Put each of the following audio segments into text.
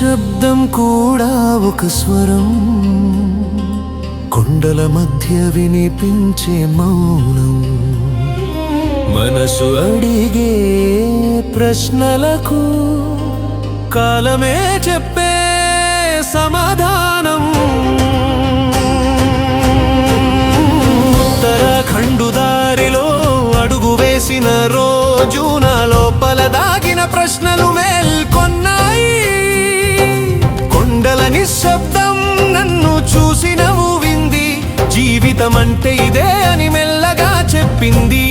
నిశ్శబ్దం కూడా ఒక స్వరం, కొండల మధ్య వినిపించే మౌనం. మనసు అడిగే ప్రశ్నలకు కాలమే చెప్పే సమాధానం. ఉత్తరాఖండు దారిలో అడుగు వేసిన రోజు నా లోపల దాగిన ప్రశ్నలు మేల్కొన్నాయి. కొండల నిశ్శబ్దం నన్ను చూసి నవ్వింది, జీవితం అంటే ఇదే అని మెల్లగా చెప్పింది.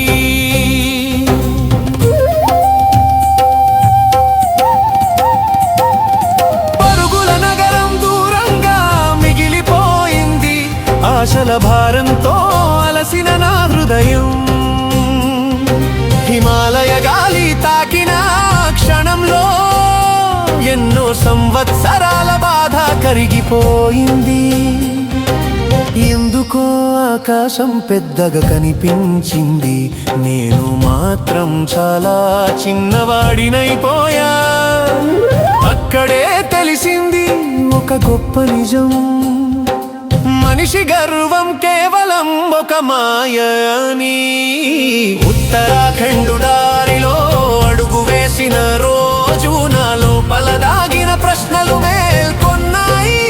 పరుగుల నగరం దూరంగా మిగిలిపోయింది, ఆశల భారంతో అలసిన నా హృదయం. హిమాలయ గాలి తాకిన క్షణంలో ఎన్నో సంవత్సరాల బాధ కరిగిపోయింది. ఎందుకో ఆకాశం పెద్దగా కనిపించింది, నేను మాత్రం చాలా చిన్నవాడినైపోయా. అక్కడే తెలిసింది ఒక గొప్ప నిజం, మనిషి గర్వం కేవలం ఒక మాయ అని. ఉత్తరాఖండు దారిలో అడుగు వేసిన రోజు నా లోపల దాగిన ప్రశ్నలు మేల్కొన్నాయి.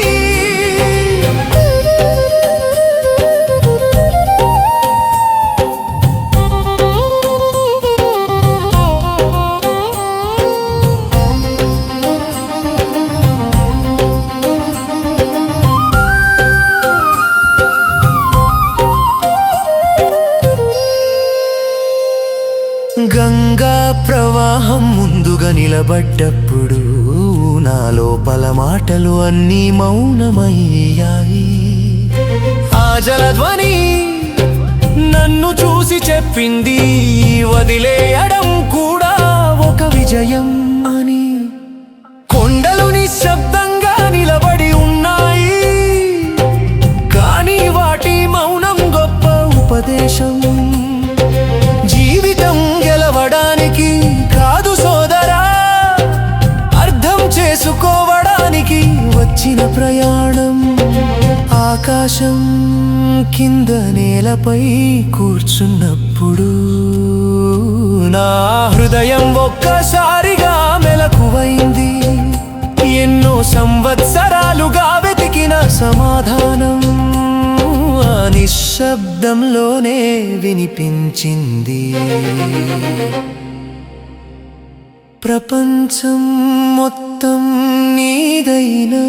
గంగా ప్రవాహం ముందుగా నిలబడ్డప్పుడు నా లోపల మాటలు అన్నీ మౌనమయ్యాయి. ఆ జలధ్వని నన్ను చూసి చెప్పింది, వదిలేయడం కూడా ఒక విజయం అని. కొండలు నిశ్శబ్దంగా నిలబడి ఉన్నాయి, కానీ వాటి మౌనం గొప్ప ఉపదేశం. జీవితం గెలవడానికి కాదు సోదరా, అర్థం చేసుకోవడానికి వచ్చిన ప్రయాణం. ఆకాశం కింద నేలపై కూర్చున్నప్పుడు నా హృదయం ఒక్కసారిగా మెలకువైంది. ఎన్నో సంవత్సరాలుగా వెతికిన సమాధానం ఆ నిశ్శబ్దంలోనే వినిపించింది. ప్రపంచం మొత్తం నీదైనా,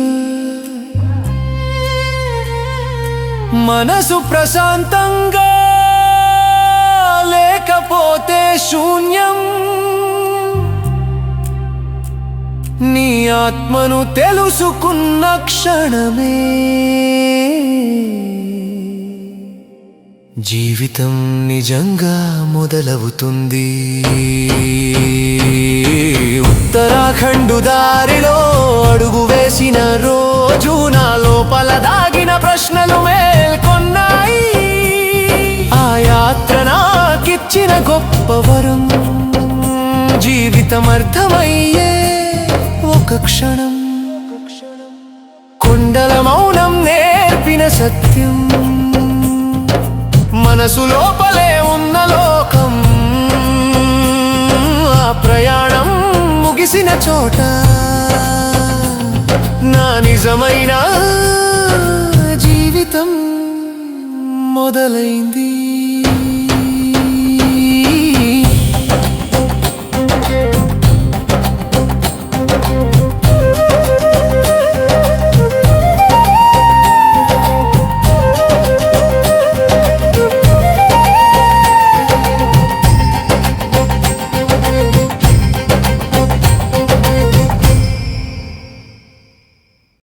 మనసు ప్రశాంతంగా లేకపోతే శూన్యం. నీ ఆత్మను తెలుసుకున్న క్షణమే జీవితం నిజంగా మొదలవుతుంది. ఉత్తరాఖండు దారిలో అడుగు వేసిన రోజు నా లోపల దాగిన ప్రశ్నలు మేల్కొన్నాయి. ఆ యాత్ర నాకిచ్చిన గొప్ప వరం, జీవితం అర్థమయ్యే ఒక క్షణం. కొండల మౌనం నేర్పిన సత్యం, మనసు లోపలే ఉన్న లోకం. ఆ ప్రయాణం ముగిసిన చోట నా నిజమైన జీవితం మొదలైంది.